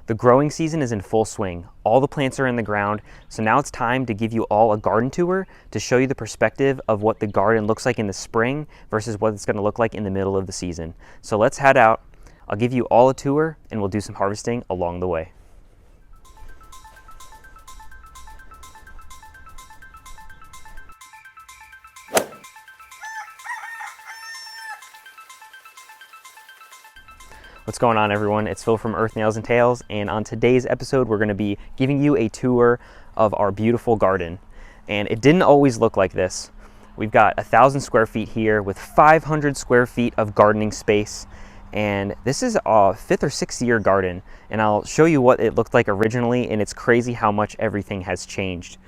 The growing season is in full swing. All the plants are in the ground, so now it's time to give you all a garden tour to show you the perspective of what the garden looks like in the spring versus what it's going to look like in the middle of the season. So let's head out. I'll give you all a tour and we'll do some harvesting along the way. What's going on, everyone? It's Phil from Earth Nails and Tails, and on today's episode we're going to be giving you a tour of our beautiful garden. And it didn't always look like this. We've got 1,000 square feet here with 500 square feet of gardening space, and this is a 5th or 6th year garden, and I'll show you what it looked like originally, and it's crazy how much everything has changed.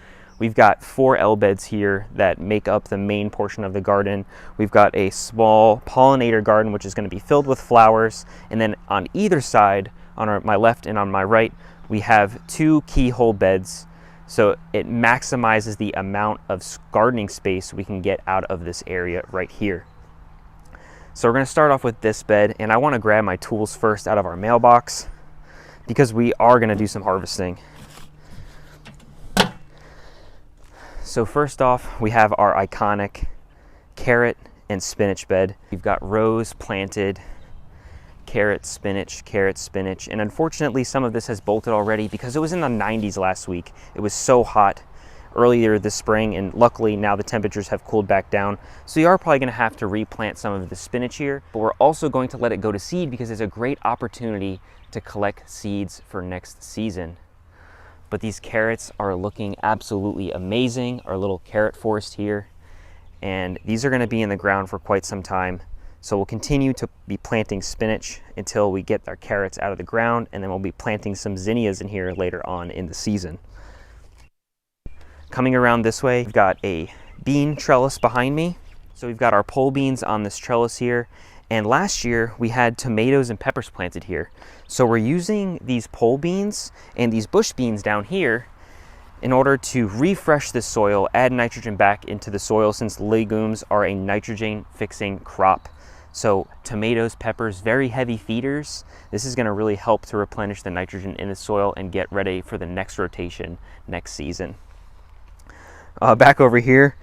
We've got 4 L beds here that make up the main portion of the garden. We've got a small pollinator garden, which is going to be filled with flowers. And then on either side, on my left and on my right, we have 2 keyhole beds. So it maximizes the amount of gardening space we can get out of this area right here. So we're going to start off with this bed, and I want to grab my tools first out of our mailbox because we are going to do some harvesting. So first off, we have our iconic carrot and spinach bed. We've got rows planted, carrot, spinach, and unfortunately some of this has bolted already because it was in the 90s last week. It was so hot earlier this spring, and luckily now the temperatures have cooled back down. So you are probably gonna have to replant some of the spinach here, but we're also going to let it go to seed because it's a great opportunity to collect seeds for next season. But these carrots are looking absolutely amazing, our little carrot forest here. And these are gonna be in the ground for quite some time. So we'll continue to be planting spinach until we get our carrots out of the ground, and then we'll be planting some zinnias in here later on in the season. Coming around this way, we've got a bean trellis behind me. So we've got our pole beans on this trellis here. And last year we had tomatoes and peppers planted here. So we're using these pole beans and these bush beans down here in order to refresh the soil, add nitrogen back into the soil, since legumes are a nitrogen fixing crop. So tomatoes, peppers, very heavy feeders. This is going to really help to replenish the nitrogen in the soil and get ready for the next rotation next season. Back over here,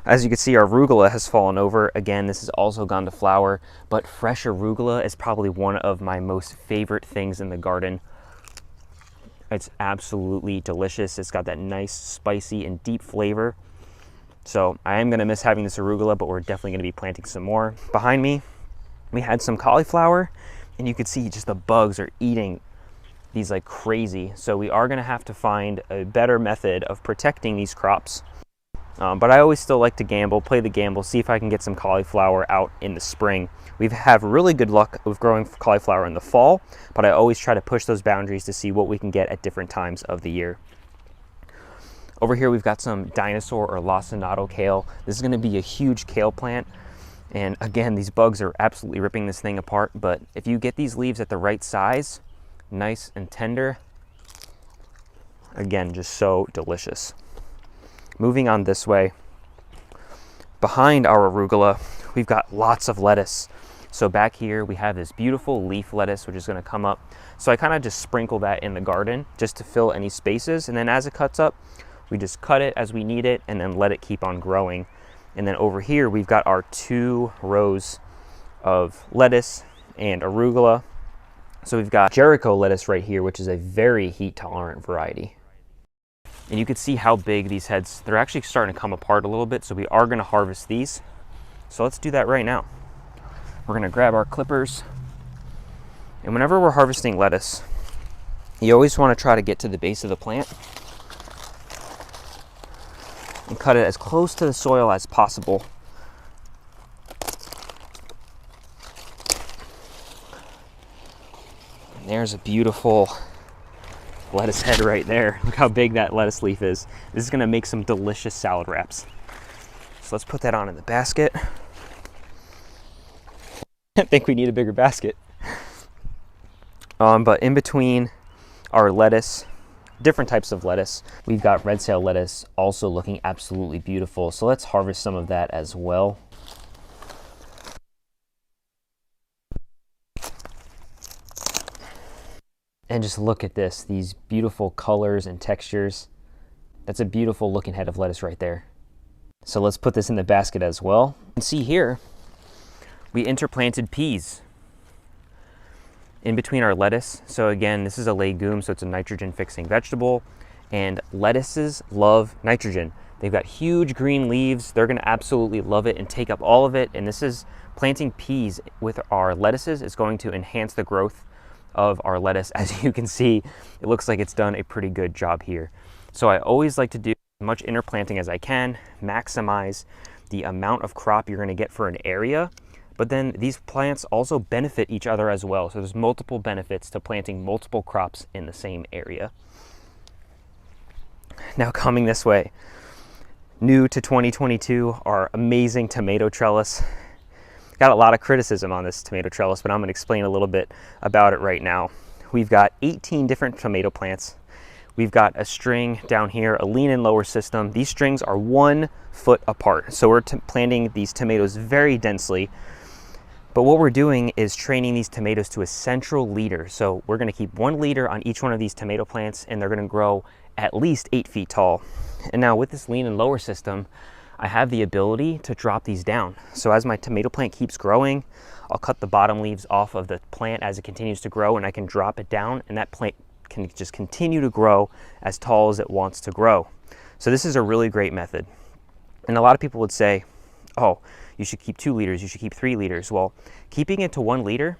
as you can see, our arugula has fallen over. Again, this has also gone to flower, but fresh arugula is probably one of my most favorite things in the garden. It's absolutely delicious. It's got that nice, spicy, and deep flavor. So I am gonna miss having this arugula, but we're definitely gonna be planting some more. Behind me, we had some cauliflower, and you could see just the bugs are eating these like crazy. So we are gonna have to find a better method of protecting these crops. But I always still like to gamble, play the gamble, see if I can get some cauliflower out in the spring. We've had really good luck with growing cauliflower in the fall, but I always try to push those boundaries to see what we can get at different times of the year. Over here we've got some dinosaur or lacinato kale. This is going to be a huge kale plant, and again, these bugs are absolutely ripping this thing apart, but if you get these leaves at the right size, nice and tender, again, just so delicious. Moving on this way, behind our arugula, we've got lots of lettuce. So back here we have this beautiful leaf lettuce, which is going to come up. So I kind of just sprinkle that in the garden just to fill any spaces, and then as it cuts up, we just cut it as we need it and then let it keep on growing. And then over here we've got our 2 rows of lettuce and arugula. So we've got Jericho lettuce right here, which is a very heat tolerant variety. And you can see how big these heads, they're actually starting to come apart a little bit, so we are going to harvest these. So let's do that right now. We're going to grab our clippers, and whenever we're harvesting lettuce, you always want to try to get to the base of the plant and cut it as close to the soil as possible. And there's a beautiful lettuce head right there. Look how big that lettuce leaf is. This is going to make some delicious salad wraps. So let's put that on in the basket. I think we need a bigger basket. But in between our lettuce, different types of lettuce, we've got red sail lettuce also looking absolutely beautiful. So let's harvest some of that as well. And just look at this, these beautiful colors and textures. That's a beautiful looking head of lettuce right there. So let's put this in the basket as well. You can see here, we interplanted peas in between our lettuce. So again, this is a legume, so it's a nitrogen fixing vegetable, and lettuces love nitrogen. They've got huge green leaves. They're gonna absolutely love it and take up all of it. And this is planting peas with our lettuces is going to enhance the growth of our lettuce. As you can see, it looks like it's done a pretty good job here. So I always like to do as much interplanting as I can, maximize the amount of crop you're gonna get for an area. But then these plants also benefit each other as well. So there's multiple benefits to planting multiple crops in the same area. Now coming this way, new to 2022, our amazing tomato trellis. Got a lot of criticism on this tomato trellis, but I'm gonna explain a little bit about it right now. We've got 18 different tomato plants. We've got a string down here, a lean and lower system. These strings are 1 foot apart. So we're planting these tomatoes very densely. But what we're doing is training these tomatoes to a central leader. So we're gonna keep 1 leader on each one of these tomato plants, and they're gonna grow at least 8 feet tall. And now with this lean and lower system, I have the ability to drop these down. So as my tomato plant keeps growing, I'll cut the bottom leaves off of the plant as it continues to grow, and I can drop it down, and that plant can just continue to grow as tall as it wants to grow. So this is a really great method. And a lot of people would say, oh, you should keep 2 liters, you should keep 3 liters. Well, keeping it to 1 liter,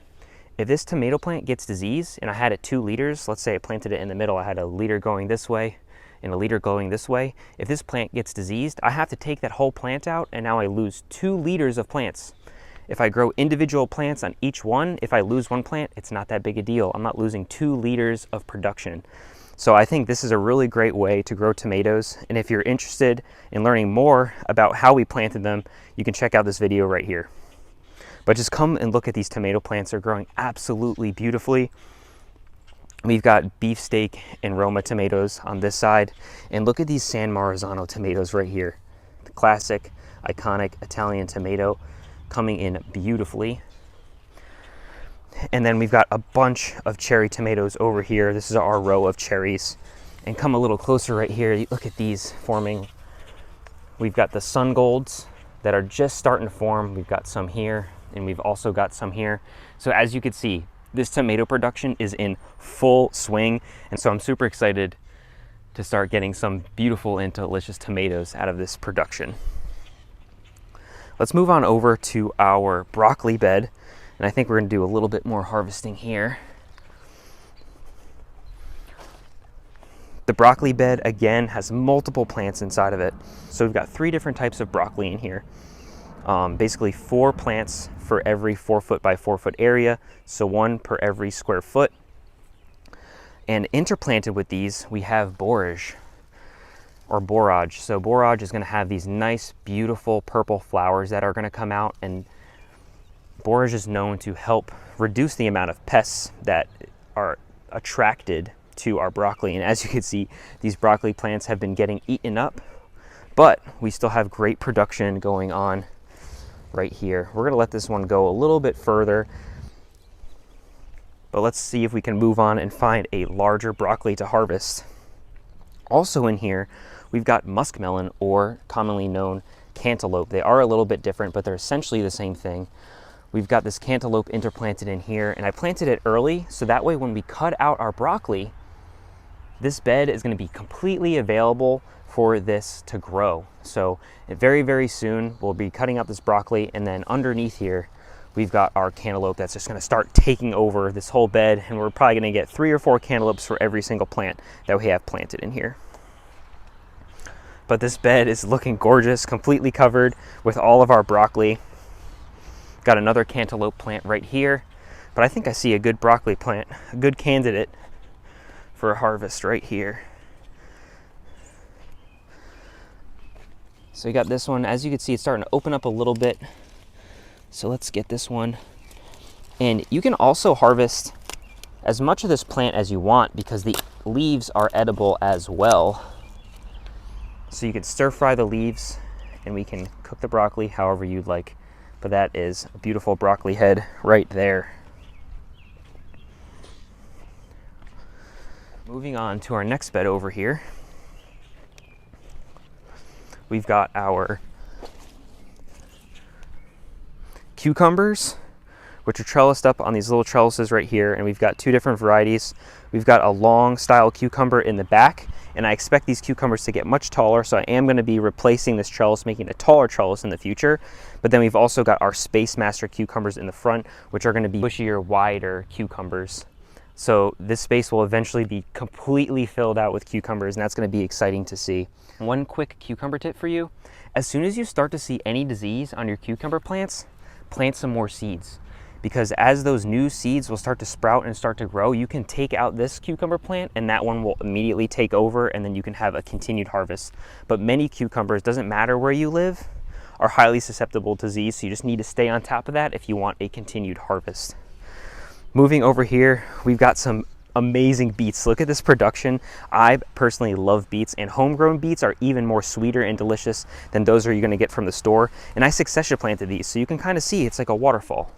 if this tomato plant gets disease and I had it 2 liters, let's say I planted it in the middle, I had a liter going this way and a liter going this way. If this plant gets diseased, I have to take that whole plant out, and now I lose 2 liters of plants. If I grow individual plants on each one, if I lose 1 plant, it's not that big a deal. I'm not losing 2 liters of production. So I think this is a really great way to grow tomatoes. And if you're interested in learning more about how we planted them, you can check out this video right here. But just come and look at these tomato plants. They're growing absolutely beautifully. We've got beefsteak and Roma tomatoes on this side. And look at these San Marzano tomatoes right here. The classic, iconic Italian tomato coming in beautifully. And then we've got a bunch of cherry tomatoes over here. This is our row of cherries. And come a little closer right here. Look at these forming. We've got the sun golds that are just starting to form. We've got some here, and we've also got some here. So as you can see, this tomato production is in full swing. And so I'm super excited to start getting some beautiful and delicious tomatoes out of this production. Let's move on over to our broccoli bed. And I think we're gonna do a little bit more harvesting here. The broccoli bed, again, has multiple plants inside of it. So we've got 3 different types of broccoli in here. Basically 4 plants for every 4 foot by 4 foot area. So 1 per every square foot. And interplanted with these, we have borage or borage. So borage is gonna have these nice, beautiful purple flowers that are gonna come out, and borage is known to help reduce the amount of pests that are attracted to our broccoli. And as you can see, these broccoli plants have been getting eaten up, but we still have great production going on right here. We're gonna let this one go a little bit further, but let's see if we can move on and find a larger broccoli to harvest. Also in here, we've got muskmelon, or commonly known cantaloupe. They are a little bit different, but they're essentially the same thing. We've got this cantaloupe interplanted in here, and I planted it early, so that way when we cut out our broccoli, this bed is gonna be completely available for this to grow. So very, very soon, we'll be cutting out this broccoli, and then underneath here, we've got our cantaloupe that's just gonna start taking over this whole bed, and we're probably gonna get 3 or 4 cantaloupes for every single plant that we have planted in here. But this bed is looking gorgeous, completely covered with all of our broccoli. Got another cantaloupe plant right here, but I think I see a good broccoli plant, a good candidate for a harvest right here. So you got this one. As you can see, it's starting to open up a little bit. So let's get this one. And you can also harvest as much of this plant as you want, because the leaves are edible as well. So you can stir fry the leaves, and we can cook the broccoli however you'd like. But that is a beautiful broccoli head right there. Moving on to our next bed over here, we've got our cucumbers, which are trellised up on these little trellises right here, and we've got two different varieties. We've got a long style cucumber in the back, and I expect these cucumbers to get much taller, so I am going to be replacing this trellis, making a taller trellis in the future. But then we've also got our Space Master cucumbers in the front, which are going to be bushier, wider cucumbers. So this space will eventually be completely filled out with cucumbers, and that's going to be exciting to see. One quick cucumber tip for you: as soon as you start to see any disease on your cucumber plants, plant some more seeds. Because as those new seeds will start to sprout and start to grow, you can take out this cucumber plant and that one will immediately take over, and then you can have a continued harvest. But many cucumbers, doesn't matter where you live, are highly susceptible to disease, so you just need to stay on top of that if you want a continued harvest. Moving over here, we've got some amazing beets. Look at this production. I personally love beets, and homegrown beets are even more sweeter and delicious than those you're going to get from the store. And I succession planted these, so you can kind of see it's like a waterfall.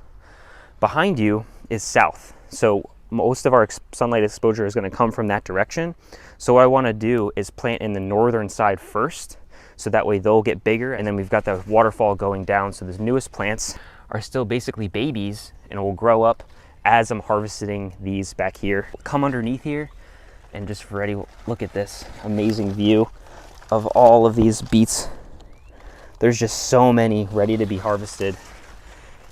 Behind you is south, so most of our sunlight exposure is going to come from that direction. So what I want to do is plant in the northern side first, so that way they'll get bigger, and then we've got the waterfall going down, so the newest plants are still basically babies and will grow up as I'm harvesting these back here. Come underneath here and just ready, look at this amazing view of all of these beets. There's just so many ready to be harvested.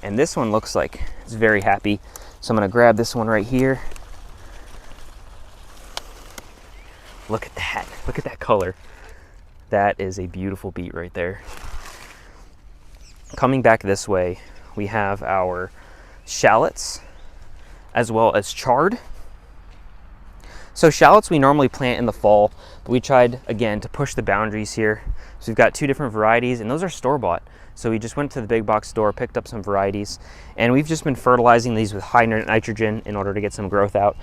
And this one looks like it's very happy. So I'm gonna grab this one right here. Look at that color. That is a beautiful beet right there. Coming back this way, we have our shallots as well as chard. So shallots we normally plant in the fall, but we tried again to push the boundaries here. So we've got two different varieties, and those are store-bought. So we just went to the big box store, picked up some varieties, and we've just been fertilizing these with high nitrogen in order to get some growth out.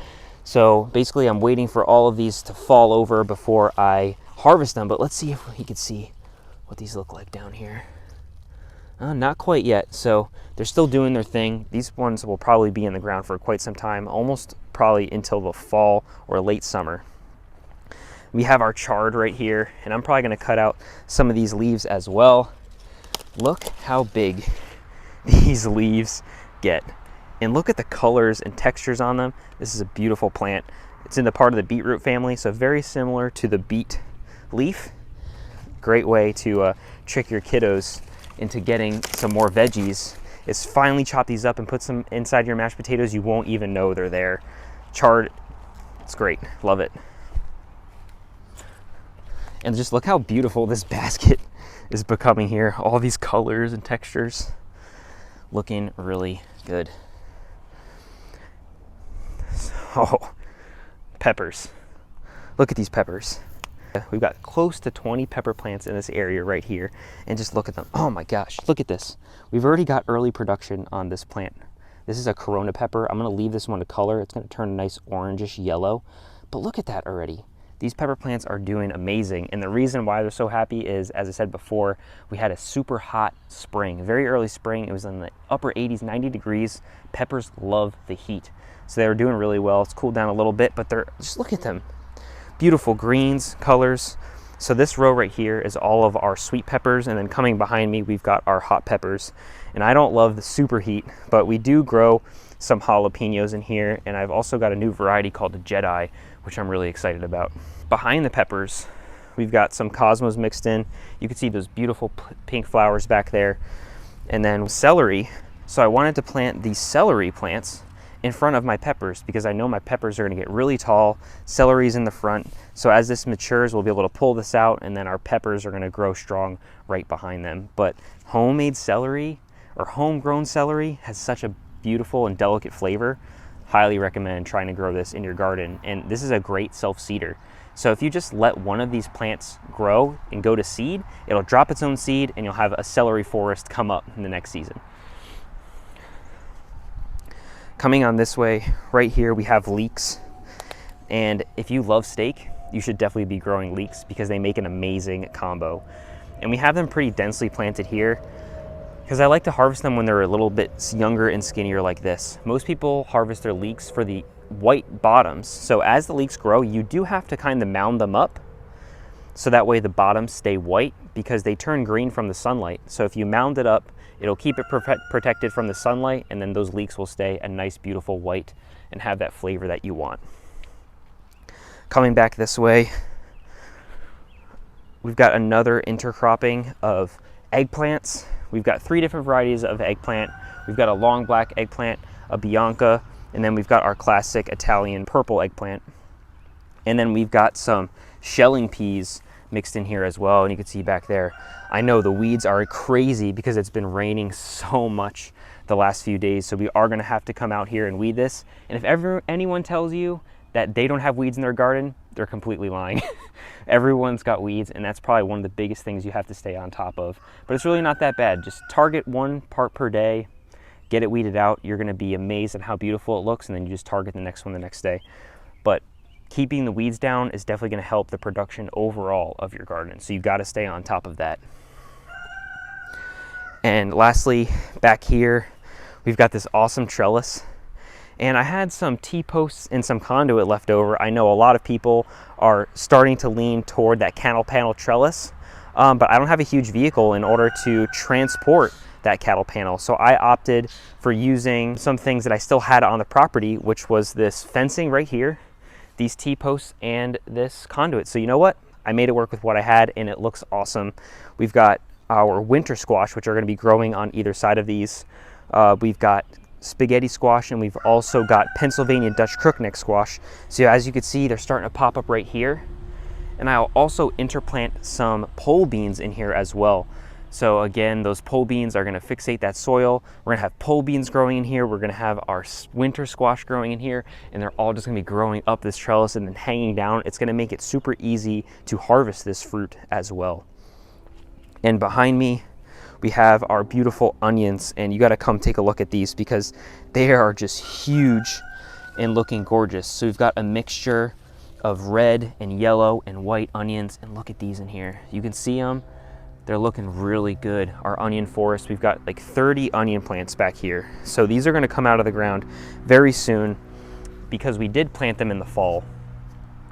So basically I'm waiting for all of these to fall over before I harvest them, but let's see if we can see what these look like down here. Not quite yet, so they're still doing their thing. These ones will probably be in the ground for quite some time, almost probably until the fall or late summer. We have our chard right here, and I'm probably gonna cut out some of these leaves as well. Look how big these leaves get. And look at the colors and textures on them. This is a beautiful plant. It's in the part of the beetroot family, so very similar to the beet leaf. Great way to trick your kiddos into getting some more veggies is finally chop these up and put some inside your mashed potatoes. You won't even know they're there. Chard, it's great, love it. And just look how beautiful this basket is becoming here. All these colors and textures looking really good. Oh, peppers. Look at these peppers. We've got close to 20 pepper plants in this area right here, and just look at them. Oh my gosh, look at this. We've already got early production on this plant. This is a Corona pepper. I'm gonna leave this one to color. It's gonna turn a nice orangish yellow, but look at that already. These pepper plants are doing amazing, and the reason why they're so happy is, as I said before, we had a super hot spring, very early spring. It was in the upper 80s, 90 degrees. Peppers love the heat, so they were doing really well. It's cooled down a little bit, but they're, just look at them. Beautiful greens, colors. So this row right here is all of our sweet peppers, and then coming behind me, we've got our hot peppers. And I don't love the super heat, but we do grow some jalapenos in here, and I've also got a new variety called the Jedi, which I'm really excited about. Behind the peppers, we've got some cosmos mixed in. You can see those beautiful pink flowers back there. And then celery. So I wanted to plant these celery plants in front of my peppers because I know my peppers are gonna get really tall. Celery's in the front. So as this matures, we'll be able to pull this out, and then our peppers are gonna grow strong right behind them. But homemade celery or homegrown celery has such a beautiful and delicate flavor. Highly recommend trying to grow this in your garden. And this is a great self-seeder. So if you just let one of these plants grow and go to seed, it'll drop its own seed, and you'll have a celery forest come up in the next season. Coming on this way, right here, we have leeks. And if you love steak, you should definitely be growing leeks because they make an amazing combo. And we have them pretty densely planted here because I like to harvest them when they're a little bit younger and skinnier like this. Most people harvest their leeks for the white bottoms. So as the leeks grow, you do have to kind of mound them up so that way the bottoms stay white, because they turn green from the sunlight. So if you mound it up, it'll keep it protected from the sunlight, and then those leeks will stay a nice beautiful white and have that flavor that you want. Coming back this way, we've got another intercropping of eggplants. We've got 3 different varieties of eggplant. We've got a long black eggplant, a Bianca, and then we've got our classic Italian purple eggplant. And then we've got some shelling peas mixed in here as well, and you can see back there. I know the weeds are crazy because it's been raining so much the last few days, so we are going to have to come out here and weed this. And if anyone tells you that they don't have weeds in their garden, they're completely lying. Everyone's got weeds, and that's probably one of the biggest things you have to stay on top of. But it's really not that bad. Just target 1 part per day, get it weeded out. You're going to be amazed at how beautiful it looks, and then you just target the next one the next day. But keeping the weeds down is definitely going to help the production overall of your garden, so you've got to stay on top of that. And lastly, back here, we've got this awesome trellis. And I had some T-posts and some conduit left over. I know a lot of people are starting to lean toward that cattle panel trellis, but I don't have a huge vehicle in order to transport that cattle panel. So I opted for using some things that I still had on the property, which was this fencing right here, these T-posts, and this conduit. So you know what? I made it work with what I had, and it looks awesome. We've got our winter squash, which are going to be growing on either side of these. We've got spaghetti squash, and we've also got Pennsylvania Dutch crookneck squash. So as you can see, they're starting to pop up right here. And I'll also interplant some pole beans in here as well. So again, those pole beans are going to fixate that soil. We're going to have pole beans growing in here. We're going to have our winter squash growing in here, and they're all just going to be growing up this trellis and then hanging down. It's going to make it super easy to harvest this fruit as well. And behind me, we have our beautiful onions, and you got to come take a look at these because they are just huge and looking gorgeous. So we've got a mixture of red and yellow and white onions, and look at these in here. You can see them. They're looking really good. Our onion forest, we've got like 30 onion plants back here. So these are going to come out of the ground very soon because we did plant them in the fall.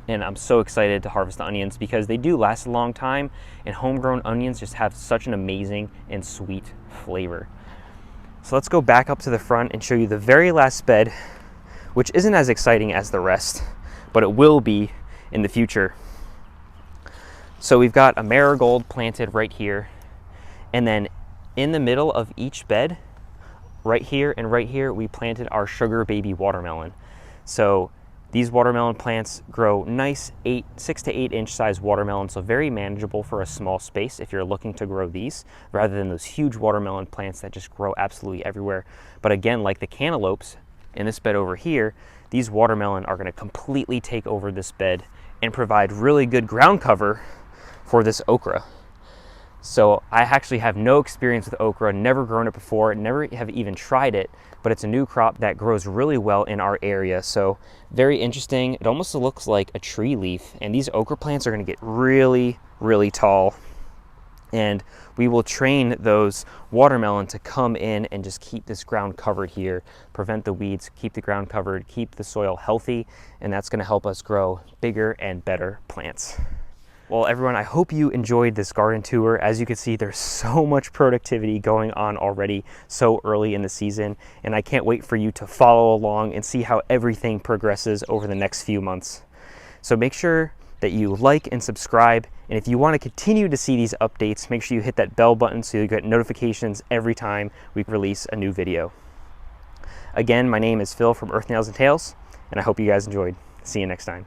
And I'm so excited to harvest the onions because they do last a long time, and homegrown onions just have such an amazing and sweet flavor. So let's go back up to the front and show you the very last bed, which isn't as exciting as the rest, but it will be in the future. So we've got a marigold planted right here, and then in the middle of each bed, right here and right here, we planted our sugar baby watermelon. So these watermelon plants grow nice 6 to 8 inch size watermelon, so very manageable for a small space if you're looking to grow these, rather than those huge watermelon plants that just grow absolutely everywhere. But again, like the cantaloupes in this bed over here, these watermelon are going to completely take over this bed and provide really good ground cover for this okra. So I actually have no experience with okra, never grown it before, never have even tried it, but it's a new crop that grows really well in our area. So very interesting. It almost looks like a tree leaf, and these okra plants are going to get really, really tall. And we will train those watermelon to come in and just keep this ground covered here, prevent the weeds, keep the ground covered, keep the soil healthy, and that's going to help us grow bigger and better plants. Well, everyone, I hope you enjoyed this garden tour. As you can see, there's so much productivity going on already so early in the season, and I can't wait for you to follow along and see how everything progresses over the next few months. So make sure that you like and subscribe, and if you want to continue to see these updates, make sure you hit that bell button so you get notifications every time we release a new video. Again, my name is Phil from Earth Nails and Tails, and I hope you guys enjoyed. See you next time.